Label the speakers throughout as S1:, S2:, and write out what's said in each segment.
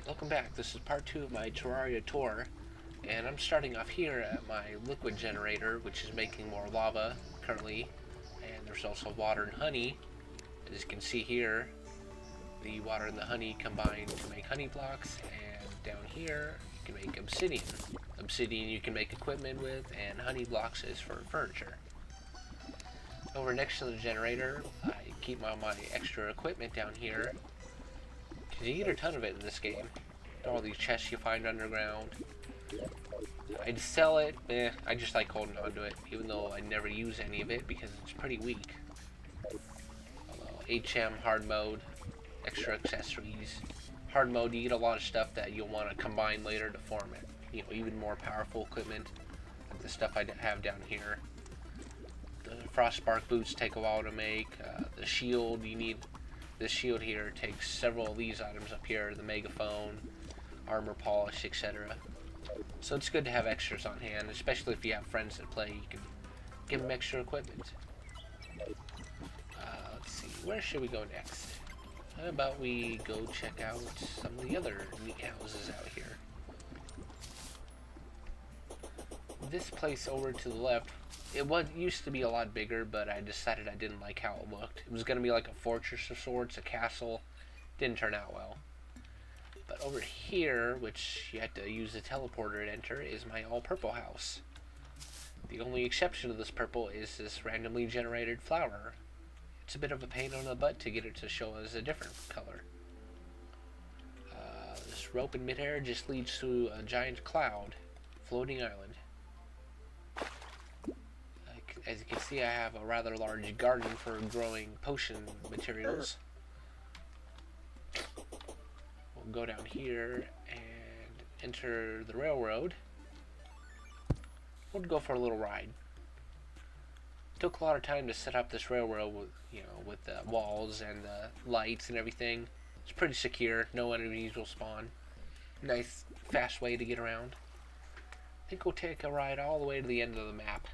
S1: Welcome back. This is part 2 of my Terraria tour, and I'm starting off here at my liquid generator, which is making more lava currently, and there's also water and honey. As you can see here, the water and the honey combine to make honey blocks, and down here you can make obsidian. Obsidian you can make equipment with, and honey blocks is for furniture. Over next to the generator, I keep all my extra equipment down here. You get a ton of it in this game. All these chests you find underground. I'd sell it, I just like holding on to it, even though I never use any of it because it's pretty weak. Although HM, hard mode, extra accessories. Hard mode, you get a lot of stuff that you'll want to combine later to form it. You know, even more powerful equipment, like the stuff I have down here. The frostbark boots take a while to make. The shield, you need. This shield here takes several of these items up here, the megaphone, armor polish, etc. So it's good to have extras on hand, especially if you have friends that play, you can give them extra equipment. Let's see, where should we go next? How about we go check out some of the other neat houses out here. This place over to the left, used to be a lot bigger, but I decided I didn't like how it looked. It was going to be like a fortress of sorts, a castle. Didn't turn out well. But over here, which you had to use the teleporter to enter, is my all-purple house. The only exception to this purple is this randomly generated flower. It's a bit of a pain on the butt to get it to show as a different color. This rope in midair just leads to a giant cloud, floating island. As you can see, I have a rather large garden for growing potion materials. We'll go down here and enter the railroad. We'll go for a little ride. It took a lot of time to set up this railroad with the walls and the lights and everything. It's pretty secure. No enemies will spawn. Nice, fast way to get around. I think we'll take a ride all the way to the end of the map,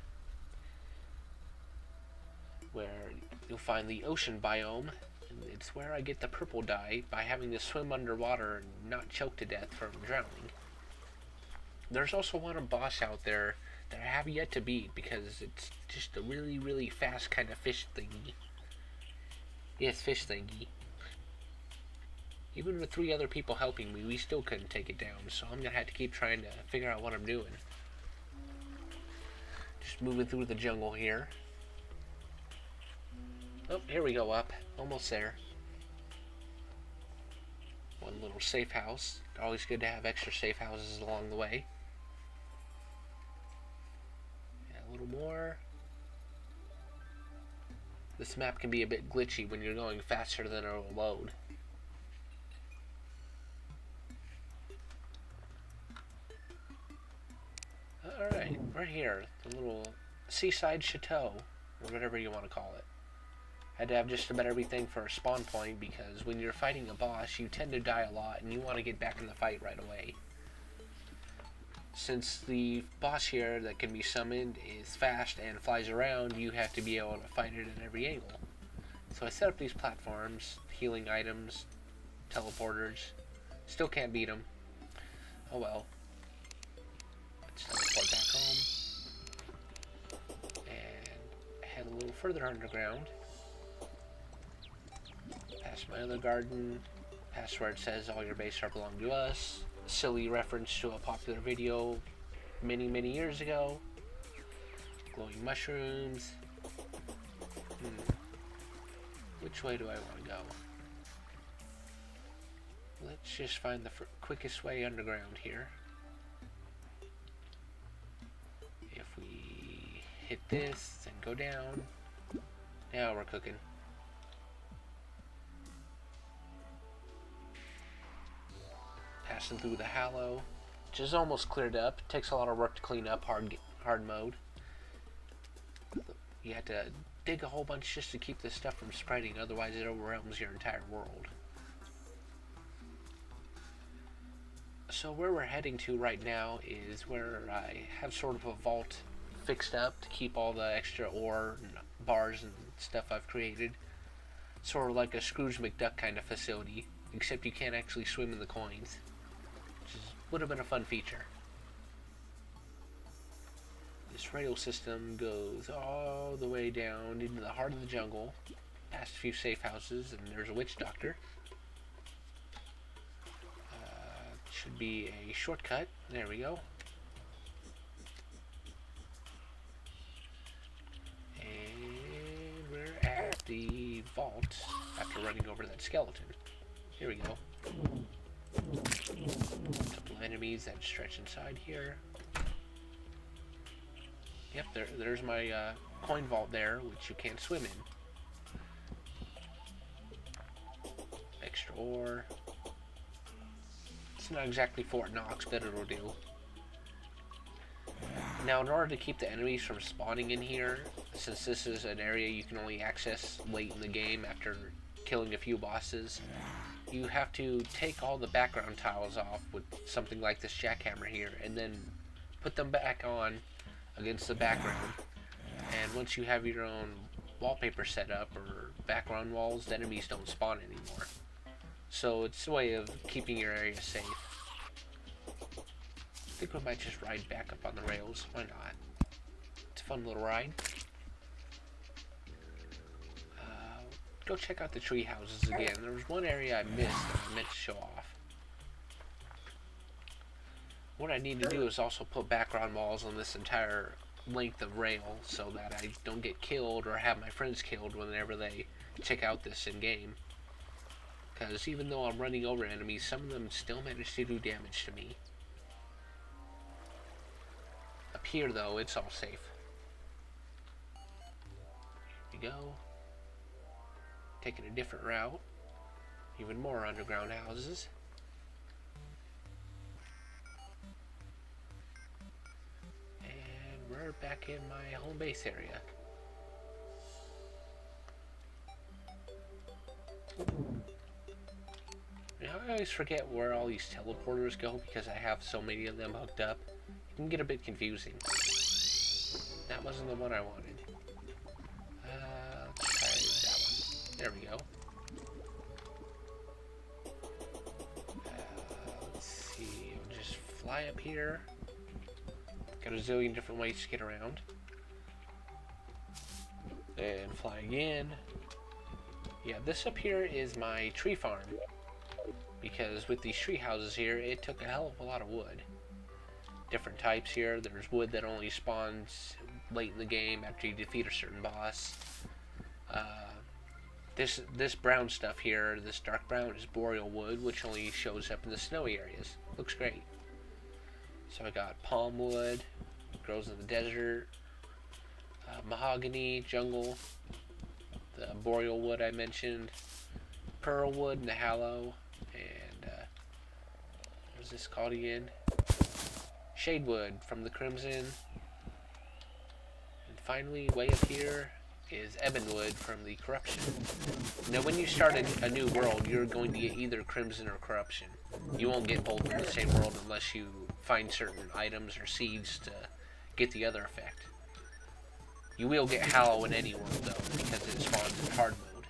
S1: where you'll find the ocean biome. It's where I get the purple dye by having to swim underwater and not choke to death from drowning. There's also one boss out there that I have yet to beat because it's just a really, really fast kind of fish thingy. Yes, fish thingy. Even with 3 other people helping me, we still couldn't take it down, so I'm gonna have to keep trying to figure out what I'm doing. Just moving through the jungle here. Oh, here we go up. Almost there. One little safe house. Always good to have extra safe houses along the way. Yeah, a little more. This map can be a bit glitchy when you're going faster than it'll load. Alright, we're here. The little seaside chateau, or whatever you want to call it. Had to have just about everything for a spawn point because when you're fighting a boss, you tend to die a lot and you want to get back in the fight right away. Since the boss here that can be summoned is fast and flies around, you have to be able to fight it at every angle. So I set up these platforms, healing items, teleporters. Still can't beat them. Oh well. Let's teleport back home. And head a little further underground. Past my other garden, past where it says all your base are belong to us. Silly reference to a popular video many, many years ago. Glowing mushrooms. Which way do I want to go? Let's just find the quickest way underground here. If we hit this and go down, now we're cooking. Passing through the Hallow, which is almost cleared up. It takes a lot of work to clean up hard mode. You have to dig a whole bunch just to keep this stuff from spreading, otherwise it overwhelms your entire world. So where we're heading to right now is where I have sort of a vault fixed up to keep all the extra ore and bars and stuff I've created. Sort of like a Scrooge McDuck kind of facility, except you can't actually swim in the coins. Would have been a fun feature. This rail system goes all the way down into the heart of the jungle, past a few safe houses, and there's a witch doctor. Should be a shortcut. There we go. And we're at the vault after running over that skeleton. Here we go. A couple enemies that stretch inside here. Yep, there's my coin vault there, which you can't swim in. Extra ore. It's not exactly Fort Knox, but it'll do. Now, in order to keep the enemies from spawning in here, since this is an area you can only access late in the game after killing a few bosses, you have to take all the background tiles off with something like this jackhammer here, and then put them back on against the background. And once you have your own wallpaper set up or background walls, the enemies don't spawn anymore. So it's a way of keeping your area safe. I think we might just ride back up on the rails. Why not? It's a fun little ride. Go check out the tree houses again. There was one area I missed that I meant to show off. What I need to do is also put background walls on this entire length of rail so that I don't get killed or have my friends killed whenever they check out this in-game. Because even though I'm running over enemies, some of them still manage to do damage to me. Up here, though, it's all safe. Here we go. Taking a different route. Even more underground houses. And we're back in my home base area. Now, I always forget where all these teleporters go because I have so many of them hooked up. It can get a bit confusing. That wasn't the one I wanted. Let's try that one. There we go. Let's see. I'll just fly up here. Got a zillion different ways to get around. And fly again. Yeah, this up here is my tree farm. Because with these tree houses here, it took a hell of a lot of wood. Different types here. There's wood that only spawns late in the game after you defeat a certain boss. This brown stuff here, this dark brown, is boreal wood, which only shows up in the snowy areas. Looks great. So I got palm wood, grows in the desert, mahogany, jungle, the boreal wood I mentioned, pearl wood in the hallow, and what is this called again? Shadewood from the Crimson. And finally, way up here is Ebonwood from the Corruption. Now, when you start a new world, you're going to get either Crimson or Corruption. You won't get both in the same world unless you find certain items or seeds to get the other effect. You will get Hallow in any world, though, because it spawns in hard mode.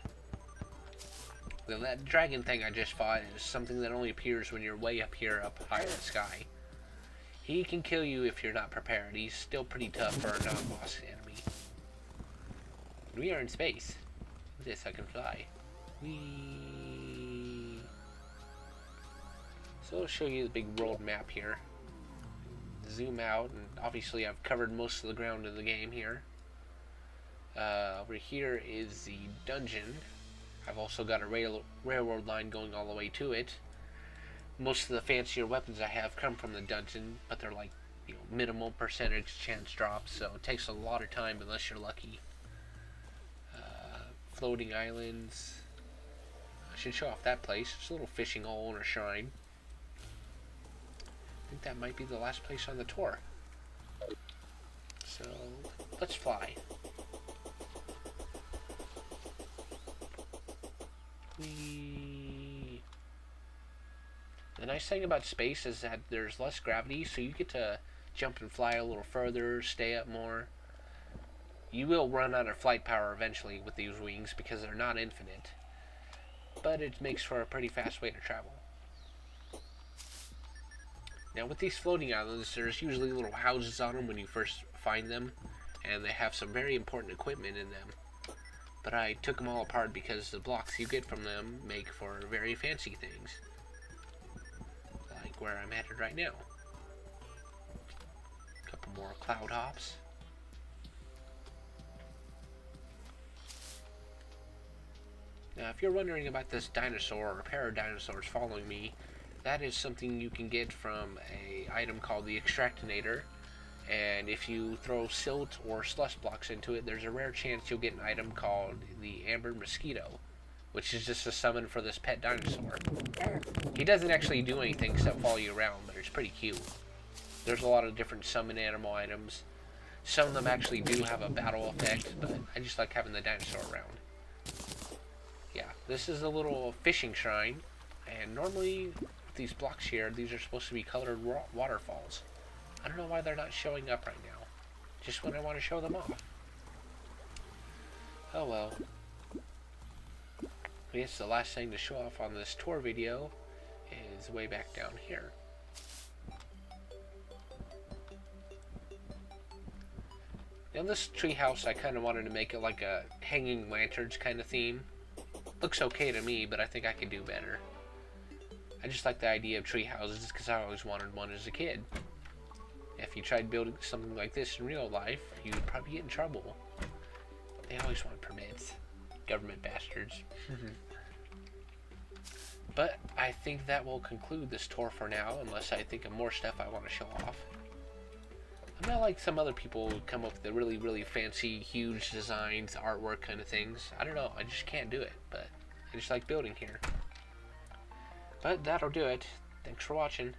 S1: Now, that dragon thing I just fought is something that only appears when you're way up here, up high in the sky. He can kill you if you're not prepared. He's still pretty tough for a non-boss enemy. We are in space. With this, I can fly. Whee! So I'll show you the big world map here. Zoom out, and obviously I've covered most of the ground in the game here. Over here is the dungeon. I've also got a railroad line going all the way to it. Most of the fancier weapons I have come from the dungeon, but they're like, you know, minimal percentage chance drops, so it takes a lot of time unless you're lucky. Floating islands. I should show off that place. It's a little fishing hole and a shrine. I think that might be the last place on the tour. So, let's fly. Whee! The nice thing about space is that there's less gravity, so you get to jump and fly a little further, stay up more. You will run out of flight power eventually with these wings because they're not infinite, but it makes for a pretty fast way to travel. Now with these floating islands, there's usually little houses on them when you first find them, and they have some very important equipment in them. But I took them all apart because the blocks you get from them make for very fancy things. Like where I'm headed right now. A couple more cloud hops. Now if you're wondering about this dinosaur or pair of dinosaurs following me, that is something you can get from a item called the Extractinator. And if you throw silt or slush blocks into it, there's a rare chance you'll get an item called the Amber Mosquito, which is just a summon for this pet dinosaur. He doesn't actually do anything except follow you around, but it's pretty cute. There's a lot of different summon animal items. Some of them actually do have a battle effect, but I just like having the dinosaur around. Yeah, this is a little fishing shrine, and normally with these blocks here, these are supposed to be colored waterfalls. I don't know why they're not showing up right now. Just when I want to show them off. Oh well. I guess the last thing to show off on this tour video is way back down here. Now this treehouse, I kind of wanted to make it like a hanging lanterns kind of theme. Looks okay to me, but I think I could do better. I just like the idea of tree houses because I always wanted one as a kid. If you tried building something like this in real life, you'd probably get in trouble. They always want permits. Government bastards. But I think that will conclude this tour for now, unless I think of more stuff I want to show off. I'm not like some other people who come up with the really, really fancy, huge designs, artwork kind of things. I don't know, I just can't do it, but I just like building here. But that'll do it. Thanks for watching.